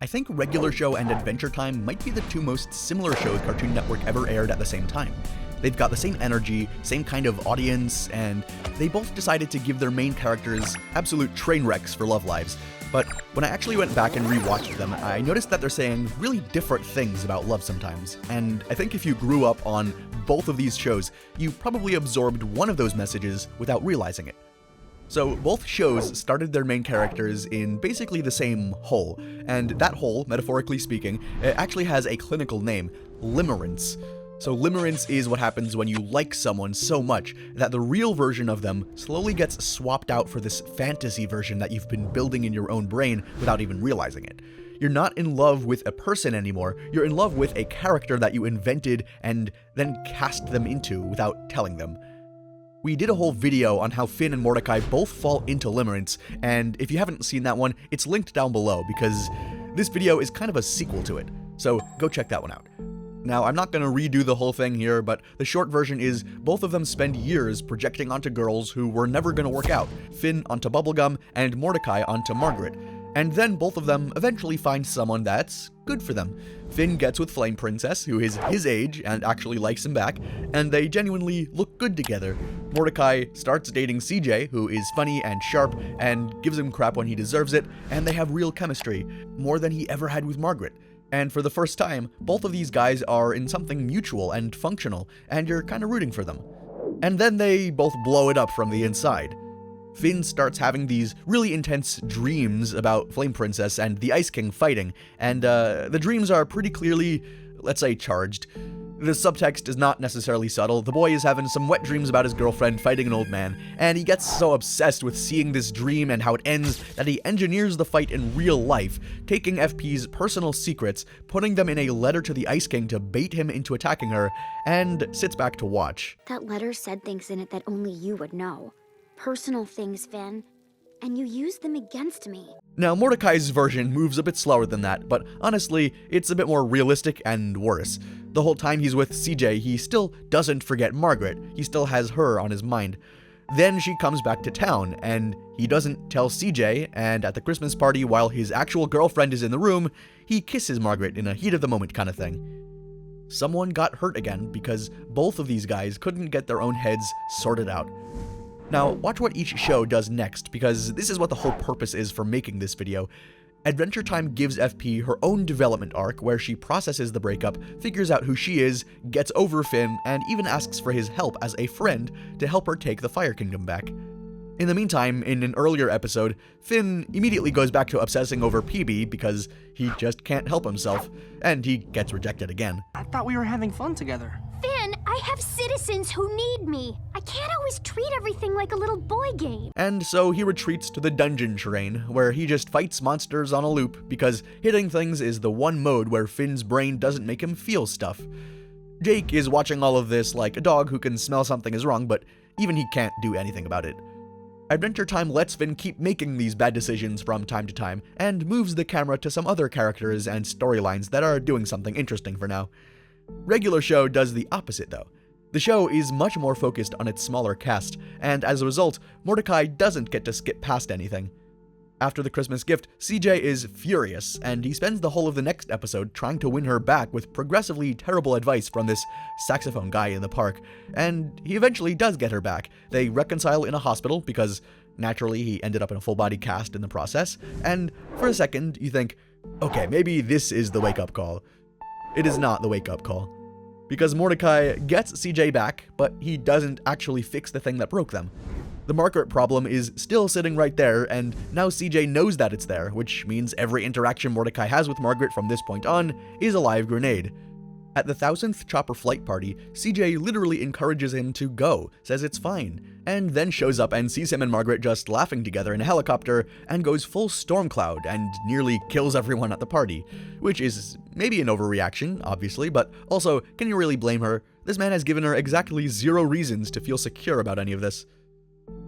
I think Regular Show and Adventure Time might be the two most similar shows Cartoon Network ever aired at the same time. They've got the same energy, same kind of audience, and they both decided to give their main characters absolute train wrecks for love lives. But when I actually went back and rewatched them, I noticed that they're saying really different things about love sometimes. And I think if you grew up on both of these shows, you probably absorbed one of those messages without realizing it. So both shows started their main characters in basically the same hole, and that hole, metaphorically speaking, actually has a clinical name, limerence. So limerence is what happens when you like someone so much that the real version of them slowly gets swapped out for this fantasy version that you've been building in your own brain without even realizing it. You're not in love with a person anymore, you're in love with a character that you invented and then cast them into without telling them. We did a whole video on how Finn and Mordecai both fall into limerence, and if you haven't seen that one, it's linked down below because this video is kind of a sequel to it, so go check that one out. Now, I'm not going to redo the whole thing here, but the short version is both of them spend years projecting onto girls who were never going to work out, Finn onto Bubblegum and Mordecai onto Margaret. And then both of them eventually find someone that's good for them. Finn gets with Flame Princess, who is his age and actually likes him back, and they genuinely look good together. Mordecai starts dating CJ, who is funny and sharp and gives him crap when he deserves it, and they have real chemistry, more than he ever had with Margaret. And for the first time, both of these guys are in something mutual and functional, and you're kind of rooting for them. And then they both blow it up from the inside. Finn starts having these really intense dreams about Flame Princess and the Ice King fighting, and the dreams are pretty clearly, let's say, charged. The subtext is not necessarily subtle. The boy is having some wet dreams about his girlfriend fighting an old man, and he gets so obsessed with seeing this dream and how it ends that he engineers the fight in real life, taking FP's personal secrets, putting them in a letter to the Ice King to bait him into attacking her, and sits back to watch. That letter said things in it that only you would know. Personal things, Finn. And you used them against me. Now, Mordecai's version moves a bit slower than that, but honestly, it's a bit more realistic and worse. The whole time he's with CJ, he still doesn't forget Margaret. He still has her on his mind. Then she comes back to town, and he doesn't tell CJ, and at the Christmas party, while his actual girlfriend is in the room, he kisses Margaret in a heat-of-the-moment kind of thing. Someone got hurt again because both of these guys couldn't get their own heads sorted out. Now, watch what each show does next, because this is what the whole purpose is for making this video. Adventure Time gives FP her own development arc where she processes the breakup, figures out who she is, gets over Finn, and even asks for his help as a friend to help her take the Fire Kingdom back. In the meantime, in an earlier episode, Finn immediately goes back to obsessing over PB because he just can't help himself, and he gets rejected again. I thought we were having fun together. Finn, I have citizens who need me. I can't always treat everything like a little boy game. And so he retreats to the dungeon terrain, where he just fights monsters on a loop because hitting things is the one mode where Finn's brain doesn't make him feel stuff. Jake is watching all of this like a dog who can smell something is wrong, but even he can't do anything about it. Adventure Time lets Finn keep making these bad decisions from time to time, and moves the camera to some other characters and storylines that are doing something interesting for now. Regular Show does the opposite though. The show is much more focused on its smaller cast, and as a result, Mordecai doesn't get to skip past anything. After the Christmas gift, CJ is furious, and he spends the whole of the next episode trying to win her back with progressively terrible advice from this saxophone guy in the park, and he eventually does get her back. They reconcile in a hospital because, naturally, he ended up in a full-body cast in the process, and for a second, you think, okay, maybe this is the wake-up call. It is not the wake-up call. Because Mordecai gets CJ back, but he doesn't actually fix the thing that broke them. The Margaret problem is still sitting right there, and now CJ knows that it's there, which means every interaction Mordecai has with Margaret from this point on is a live grenade. At the 1000th Chopper flight party, CJ literally encourages him to go, says it's fine, and then shows up and sees him and Margaret just laughing together in a helicopter, and goes full Stormcloud and nearly kills everyone at the party, which is maybe an overreaction, obviously, but also, can you really blame her? This man has given her exactly 0 reasons to feel secure about any of this.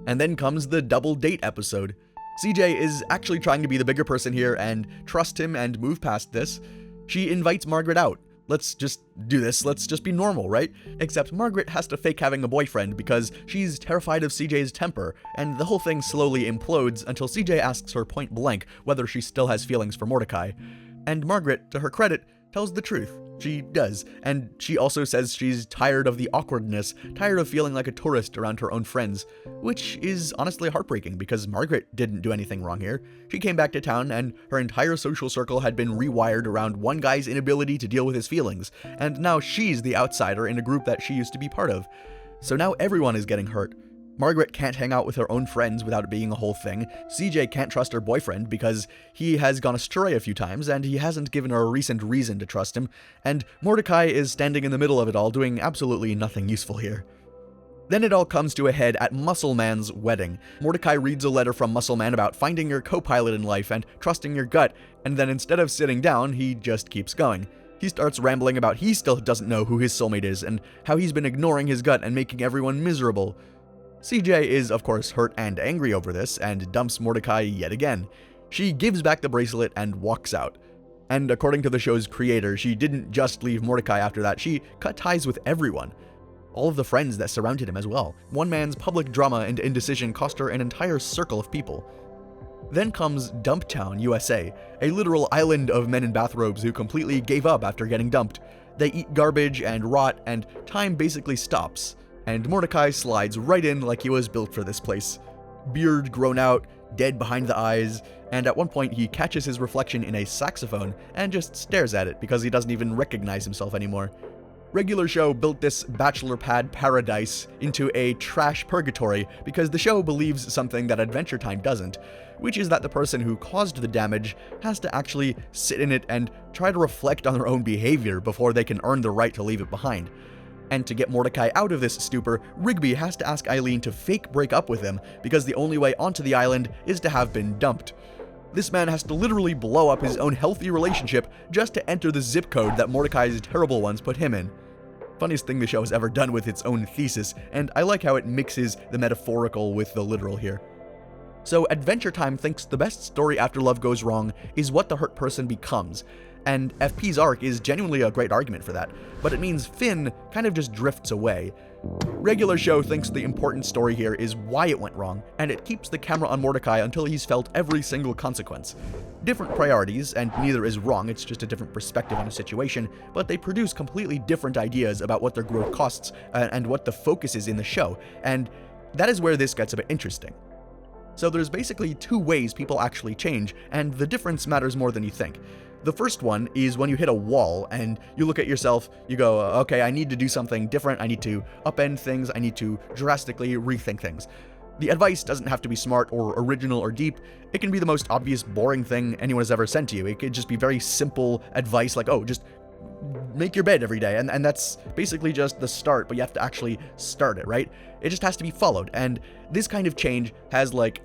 And then comes the double date episode. CJ is actually trying to be the bigger person here and trust him and move past this. She invites Margaret out. Let's just do this, let's just be normal, right? Except Margaret has to fake having a boyfriend because she's terrified of CJ's temper, and the whole thing slowly implodes until CJ asks her point blank whether she still has feelings for Mordecai. And Margaret, to her credit, tells the truth. She does, and she also says she's tired of the awkwardness, tired of feeling like a tourist around her own friends, which is honestly heartbreaking because Margaret didn't do anything wrong here. She came back to town and her entire social circle had been rewired around one guy's inability to deal with his feelings, and now she's the outsider in a group that she used to be part of. So now everyone is getting hurt. Margaret can't hang out with her own friends without it being a whole thing. CJ can't trust her boyfriend because he has gone astray a few times and he hasn't given her a recent reason to trust him. And Mordecai is standing in the middle of it all, doing absolutely nothing useful here. Then it all comes to a head at Muscle Man's wedding. Mordecai reads a letter from Muscle Man about finding your co-pilot in life and trusting your gut, and then instead of sitting down, he just keeps going. He starts rambling about he still doesn't know who his soulmate is and how he's been ignoring his gut and making everyone miserable. CJ is, of course, hurt and angry over this, and dumps Mordecai yet again. She gives back the bracelet and walks out. And according to the show's creator, she didn't just leave Mordecai after that, she cut ties with everyone. All of the friends that surrounded him as well. One man's public drama and indecision cost her an entire circle of people. Then comes Dumptown, USA, a literal island of men in bathrobes who completely gave up after getting dumped. They eat garbage and rot, and time basically stops. And Mordecai slides right in like he was built for this place. Beard grown out, dead behind the eyes, and at one point he catches his reflection in a saxophone and just stares at it because he doesn't even recognize himself anymore. Regular Show built this bachelor pad paradise into a trash purgatory because the show believes something that Adventure Time doesn't, which is that the person who caused the damage has to actually sit in it and try to reflect on their own behavior before they can earn the right to leave it behind. And to get Mordecai out of this stupor, Rigby has to ask Eileen to fake break up with him because the only way onto the island is to have been dumped. This man has to literally blow up his own healthy relationship just to enter the zip code that Mordecai's terrible ones put him in. Funniest thing the show has ever done with its own thesis, and I like how it mixes the metaphorical with the literal here. So Adventure Time thinks the best story after love goes wrong is what the hurt person becomes. And FP's arc is genuinely a great argument for that, but it means Finn kind of just drifts away. Regular Show thinks the important story here is why it went wrong, and it keeps the camera on Mordecai until he's felt every single consequence. Different priorities, and neither is wrong, it's just a different perspective on a situation, but they produce completely different ideas about what their growth costs and what the focus is in the show, and that is where this gets a bit interesting. So there's basically two ways people actually change, and the difference matters more than you think. The first one is when you hit a wall and you look at yourself, you go, okay, I need to do something different, I need to upend things, I need to drastically rethink things. The advice doesn't have to be smart or original or deep, it can be the most obvious boring thing anyone has ever sent to you. It could just be very simple advice like, oh, just make your bed every day, and that's basically just the start, but you have to actually start it, right? It just has to be followed, and this kind of change has like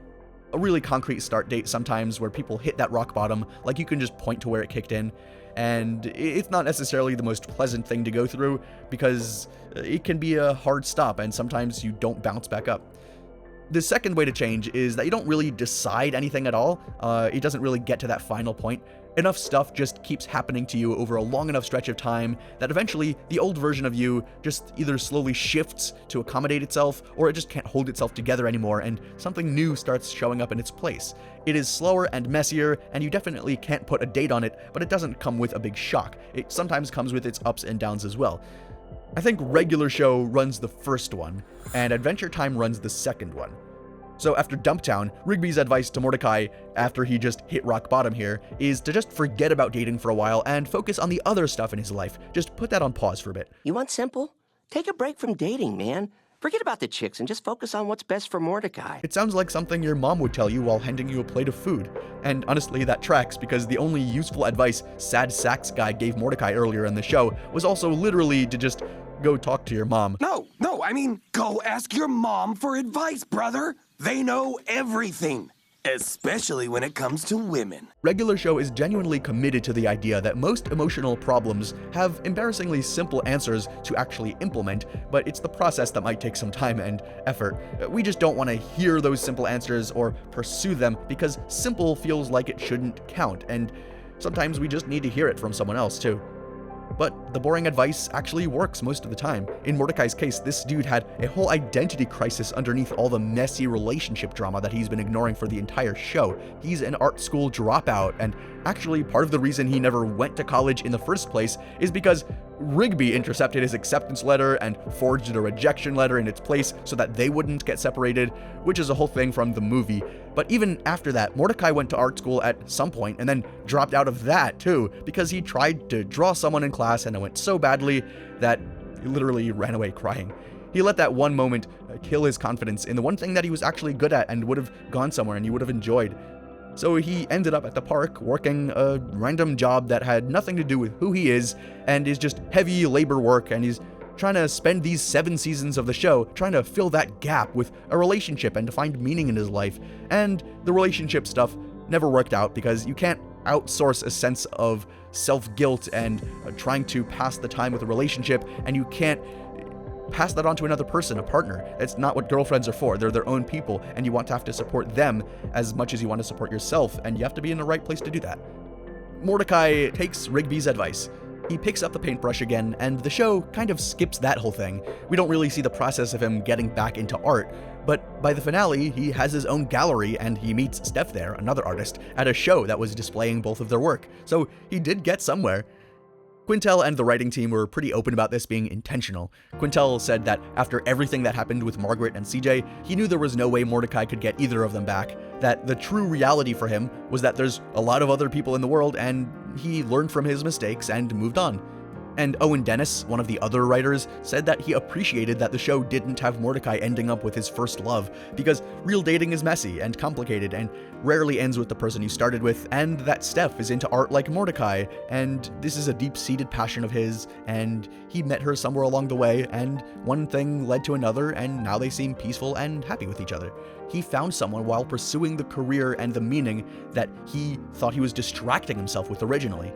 a really concrete start date sometimes where people hit that rock bottom, like you can just point to where it kicked in, and it's not necessarily the most pleasant thing to go through because it can be a hard stop and sometimes you don't bounce back up. The second way to change is that you don't really decide anything at all. It doesn't really get to that final point. Enough stuff just keeps happening to you over a long enough stretch of time that eventually the old version of you just either slowly shifts to accommodate itself or it just can't hold itself together anymore and something new starts showing up in its place. It is slower and messier and you definitely can't put a date on it, but it doesn't come with a big shock. It sometimes comes with its ups and downs as well. I think Regular Show runs the first one, and Adventure Time runs the second one. So after Dumptown, Rigby's advice to Mordecai, after he just hit rock bottom here, is to just forget about dating for a while and focus on the other stuff in his life. Just put that on pause for a bit. You want simple? Take a break from dating, man. Forget about the chicks and just focus on what's best for Mordecai. It sounds like something your mom would tell you while handing you a plate of food. And honestly, that tracks because the only useful advice Sad Sax Guy gave Mordecai earlier in the show was also literally to just go talk to your mom. No, I mean, go ask your mom for advice, brother. They know everything, especially when it comes to women. Regular Show is genuinely committed to the idea that most emotional problems have embarrassingly simple answers to actually implement, but it's the process that might take some time and effort. We just don't want to hear those simple answers or pursue them because simple feels like it shouldn't count, and sometimes we just need to hear it from someone else too. but the boring advice actually works most of the time. In Mordecai's case, this dude had a whole identity crisis underneath all the messy relationship drama that he's been ignoring for the entire show. He's an art school dropout, and actually part of the reason he never went to college in the first place is because Rigby intercepted his acceptance letter and forged a rejection letter in its place so that they wouldn't get separated, which is a whole thing from the movie. But even after that, Mordecai went to art school at some point and then dropped out of that too, because he tried to draw someone in class and it went so badly that he literally ran away crying. He let that one moment kill his confidence in the one thing that he was actually good at and would have gone somewhere and he would have enjoyed. So he ended up at the park working a random job that had nothing to do with who he is and is just heavy labor work, and he's trying to spend these 7 seasons of the show trying to fill that gap with a relationship and to find meaning in his life. And the relationship stuff never worked out because you can't outsource a sense of self-guilt and trying to pass the time with a relationship, and you can't pass that on to another person, a partner. It's not what girlfriends are for. They're their own people, and you want to have to support them as much as you want to support yourself, and you have to be in the right place to do that. Mordecai takes Rigby's advice. He picks up the paintbrush again, and the show kind of skips that whole thing. We don't really see the process of him getting back into art, but by the finale, he has his own gallery, and he meets Steph there, another artist, at a show that was displaying both of their work. So he did get somewhere. Quintel and the writing team were pretty open about this being intentional. Quintel said that after everything that happened with Margaret and CJ, he knew there was no way Mordecai could get either of them back, that the true reality for him was that there's a lot of other people in the world and he learned from his mistakes and moved on. And Owen Dennis, one of the other writers, said that he appreciated that the show didn't have Mordecai ending up with his first love, because real dating is messy and complicated and rarely ends with the person you started with, and that Steph is into art like Mordecai, and this is a deep-seated passion of his, and he met her somewhere along the way, and one thing led to another, and now they seem peaceful and happy with each other. He found someone while pursuing the career and the meaning that he thought he was distracting himself with originally.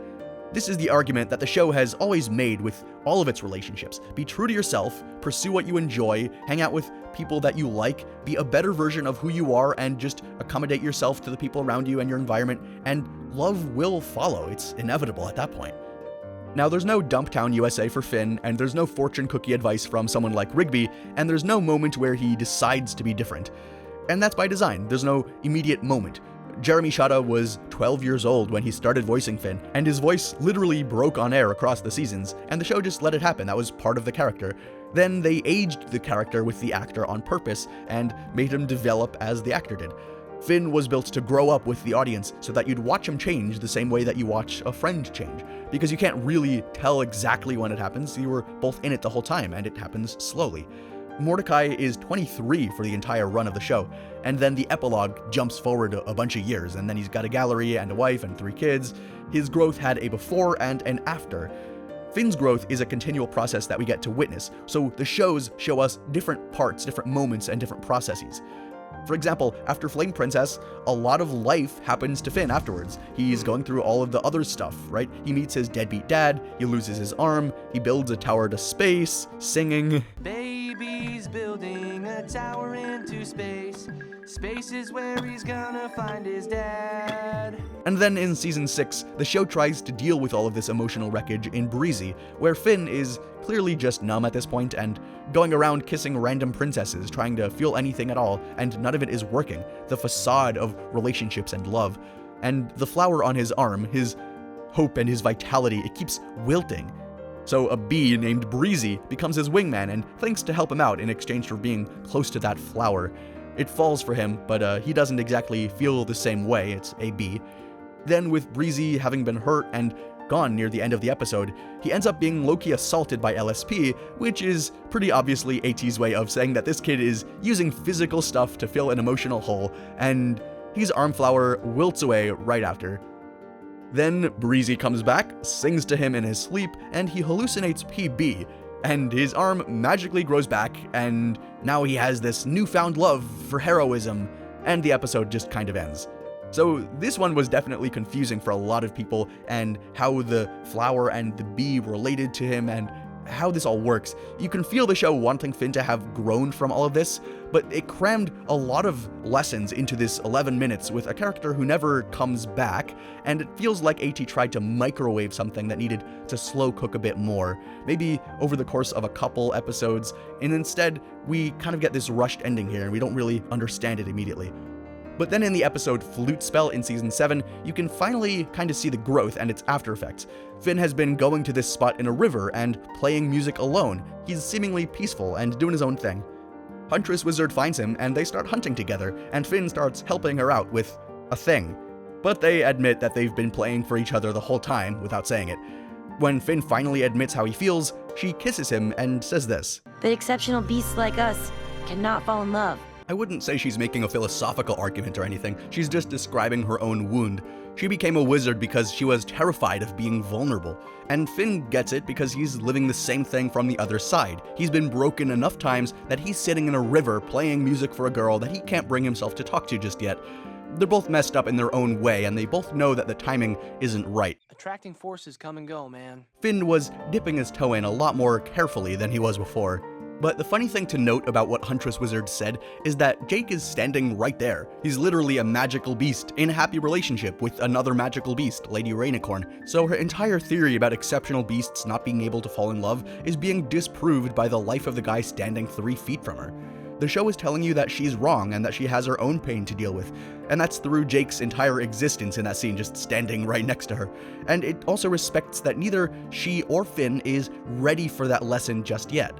This is the argument that the show has always made with all of its relationships. Be true to yourself, pursue what you enjoy, hang out with people that you like, be a better version of who you are, and just accommodate yourself to the people around you and your environment, and love will follow. It's inevitable at that point. Now, there's no Dumptown USA for Finn, and there's no fortune cookie advice from someone like Rigby, and there's no moment where he decides to be different. And that's by design. There's no immediate moment. Jeremy Shada was 12 years old when he started voicing Finn, and his voice literally broke on air across the seasons, and the show just let it happen. That was part of the character. Then they aged the character with the actor on purpose and made him develop as the actor did. Finn was built to grow up with the audience so that you'd watch him change the same way that you watch a friend change, because you can't really tell exactly when it happens. You were both in it the whole time, and it happens slowly. Mordecai is 23 for the entire run of the show, and then the epilogue jumps forward a bunch of years, and then he's got a gallery and a wife and 3 kids. His growth had a before and an after. Finn's growth is a continual process that we get to witness, so the shows show us different parts, different moments, and different processes. For example, after Flame Princess, a lot of life happens to Finn afterwards. He's going through all of the other stuff, right? He meets his deadbeat dad, he loses his arm, he builds a tower to space, singing. Baby's building a tower into space. Space is where he's gonna find his dad. And then in season 6, the show tries to deal with all of this emotional wreckage in Breezy, where Finn is clearly just numb at this point and going around kissing random princesses, trying to feel anything at all, and none of it is working. The facade of relationships and love. And the flower on his arm, his hope and his vitality, it keeps wilting. So a bee named Breezy becomes his wingman and thinks to help him out in exchange for being close to that flower. It falls for him, but he doesn't exactly feel the same way. It's a bee. Then with Breezy having been hurt and gone near the end of the episode, he ends up being low-key assaulted by LSP, which is pretty obviously AT's way of saying that this kid is using physical stuff to fill an emotional hole, and his arm flower wilts away right after. Then Breezy comes back, sings to him in his sleep, and he hallucinates PB, and his arm magically grows back, and now he has this newfound love for heroism, and the episode just kind of ends. So this one was definitely confusing for a lot of people, and how the flower and the bee related to him, and how this all works. You can feel the show wanting Finn to have grown from all of this, but it crammed a lot of lessons into this 11 minutes with a character who never comes back, and it feels like AT tried to microwave something that needed to slow cook a bit more, maybe over the course of a couple episodes, and instead we kind of get this rushed ending here and we don't really understand it immediately. But then in the episode Flute Spell in Season 7, you can finally kind of see the growth and its after effects. Finn has been going to this spot in a river and playing music alone. He's seemingly peaceful and doing his own thing. Huntress Wizard finds him and they start hunting together, and Finn starts helping her out with a thing. But they admit that they've been playing for each other the whole time without saying it. When Finn finally admits how he feels, she kisses him and says this. But exceptional beasts like us cannot fall in love. I wouldn't say she's making a philosophical argument or anything, she's just describing her own wound. She became a wizard because she was terrified of being vulnerable, and Finn gets it because he's living the same thing from the other side. He's been broken enough times that he's sitting in a river playing music for a girl that he can't bring himself to talk to just yet. They're both messed up in their own way, and they both know that the timing isn't right. Attracting forces come and go, man. Finn was dipping his toe in a lot more carefully than he was before. But the funny thing to note about what Huntress Wizard said is that Jake is standing right there. He's literally a magical beast in a happy relationship with another magical beast, Lady Rainicorn. So her entire theory about exceptional beasts not being able to fall in love is being disproved by the life of the guy standing 3 feet from her. The show is telling you that she's wrong and that she has her own pain to deal with, and that's through Jake's entire existence in that scene, just standing right next to her. And it also respects that neither she or Finn is ready for that lesson just yet.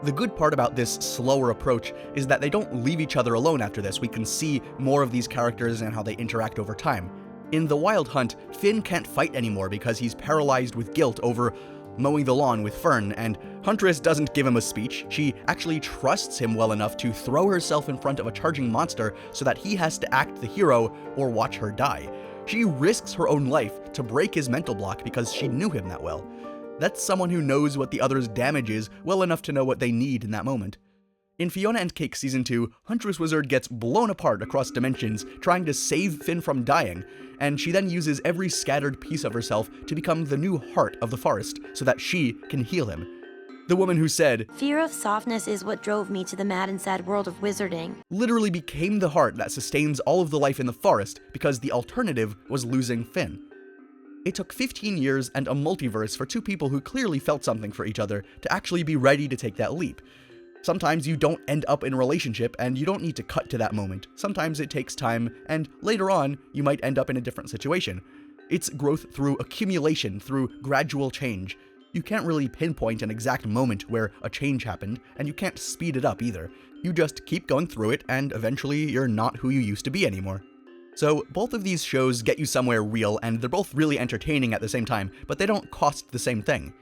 The good part about this slower approach is that they don't leave each other alone after this. We can see more of these characters and how they interact over time. In The Wild Hunt, Finn can't fight anymore because he's paralyzed with guilt over mowing the lawn with Fern, and Huntress doesn't give him a speech. She actually trusts him well enough to throw herself in front of a charging monster so that he has to act the hero or watch her die. She risks her own life to break his mental block because she knew him that well. That's someone who knows what the other's damage is well enough to know what they need in that moment. In Fiona and Cake Season 2, Huntress Wizard gets blown apart across dimensions trying to save Finn from dying, and she then uses every scattered piece of herself to become the new heart of the forest so that she can heal him. The woman who said, "Fear of softness is what drove me to the mad and sad world of wizarding," literally became the heart that sustains all of the life in the forest because the alternative was losing Finn. It took 15 years and a multiverse for two people who clearly felt something for each other to actually be ready to take that leap. Sometimes you don't end up in a relationship and you don't need to cut to that moment. Sometimes it takes time, and later on, you might end up in a different situation. It's growth through accumulation, through gradual change. You can't really pinpoint an exact moment where a change happened, and you can't speed it up either. You just keep going through it, and eventually you're not who you used to be anymore. So both of these shows get you somewhere real, and they're both really entertaining at the same time, but they don't cost the same thing.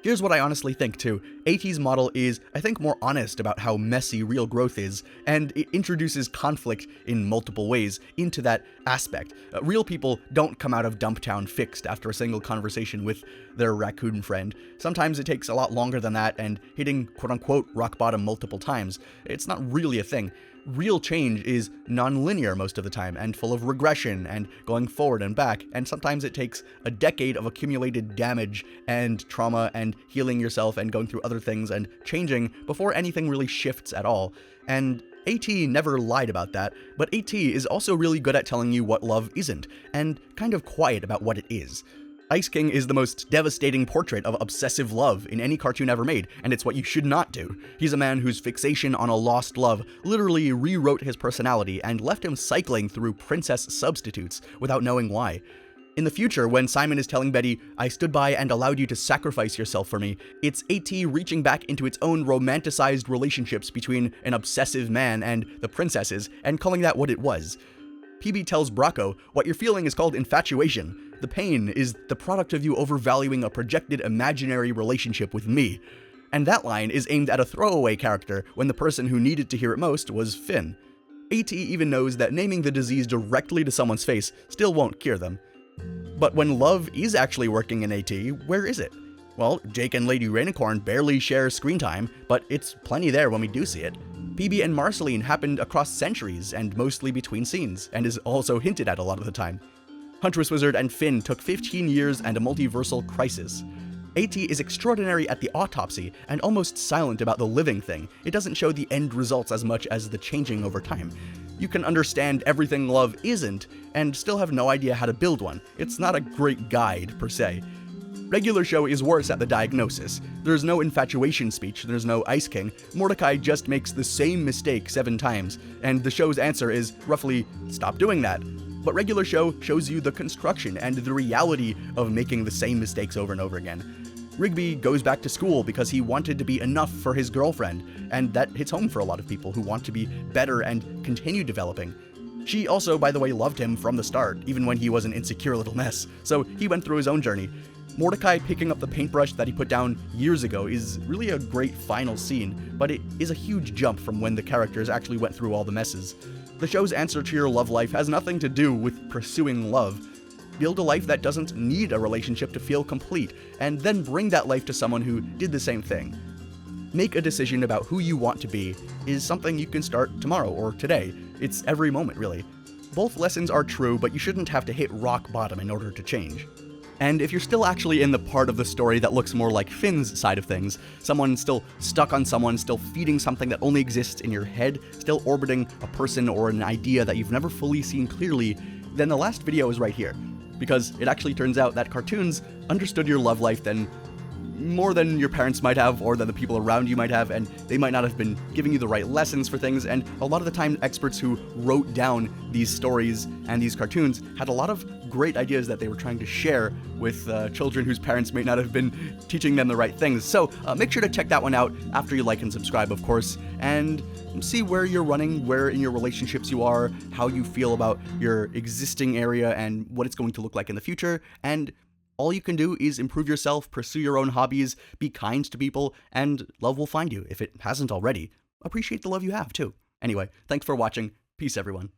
Here's what I honestly think too. AT's model is, I think, more honest about how messy real growth is, and it introduces conflict in multiple ways into that aspect. Real people don't come out of Dumptown fixed after a single conversation with their raccoon friend. Sometimes it takes a lot longer than that, and hitting quote-unquote rock bottom multiple times, it's not really a thing. Real change is non-linear most of the time, and full of regression and going forward and back, and sometimes it takes a decade of accumulated damage and trauma and healing yourself and going through other things and changing before anything really shifts at all. And AT never lied about that, but AT is also really good at telling you what love isn't, and kind of quiet about what it is. Ice King is the most devastating portrait of obsessive love in any cartoon ever made, and it's what you should not do. He's a man whose fixation on a lost love literally rewrote his personality and left him cycling through princess substitutes without knowing why. In the future, when Simon is telling Betty, "I stood by and allowed you to sacrifice yourself for me," it's AT reaching back into its own romanticized relationships between an obsessive man and the princesses and calling that what it was. PB tells Bracco, "What you're feeling is called infatuation. The pain is the product of you overvaluing a projected imaginary relationship with me." And that line is aimed at a throwaway character when the person who needed to hear it most was Finn. AT even knows that naming the disease directly to someone's face still won't cure them. But when love is actually working in AT, where is it? Well, Jake and Lady Rainicorn barely share screen time, but it's plenty there when we do see it. PB and Marceline happened across centuries and mostly between scenes, and is also hinted at a lot of the time. Huntress Wizard and Finn took 15 years and a multiversal crisis. AT is extraordinary at the autopsy and almost silent about the living thing. It doesn't show the end results as much as the changing over time. You can understand everything love isn't, and still have no idea how to build one. It's not a great guide, per se. Regular Show is worse at the diagnosis. There's no infatuation speech, there's no Ice King. Mordecai just makes the same mistake 7 times, and the show's answer is roughly, stop doing that. But Regular Show shows you the construction and the reality of making the same mistakes over and over again. Rigby goes back to school because he wanted to be enough for his girlfriend, and that hits home for a lot of people who want to be better and continue developing. She also, by the way, loved him from the start, even when he was an insecure little mess, so he went through his own journey. Mordecai picking up the paintbrush that he put down years ago is really a great final scene, but it is a huge jump from when the characters actually went through all the messes. The show's answer to your love life has nothing to do with pursuing love. Build a life that doesn't need a relationship to feel complete, and then bring that life to someone who did the same thing. Make a decision about who you want to be is something you can start tomorrow or today. It's every moment, really. Both lessons are true, but you shouldn't have to hit rock bottom in order to change. And if you're still actually in the part of the story that looks more like Finn's side of things, someone still stuck on someone, still feeding something that only exists in your head, still orbiting a person or an idea that you've never fully seen clearly, then the last video is right here. Because it actually turns out that cartoons understood your love life more than your parents might have, or than the people around you might have, and they might not have been giving you the right lessons for things, and a lot of the time experts who wrote down these stories and these cartoons had a lot of great ideas that they were trying to share with children whose parents may not have been teaching them the right things. So make sure to check that one out after you like and subscribe, of course, and see where you're running, where in your relationships you are, how you feel about your existing area, and what it's going to look like in the future. And all you can do is improve yourself, pursue your own hobbies, be kind to people, and love will find you if it hasn't already. Appreciate the love you have, too. Anyway, thanks for watching. Peace, everyone.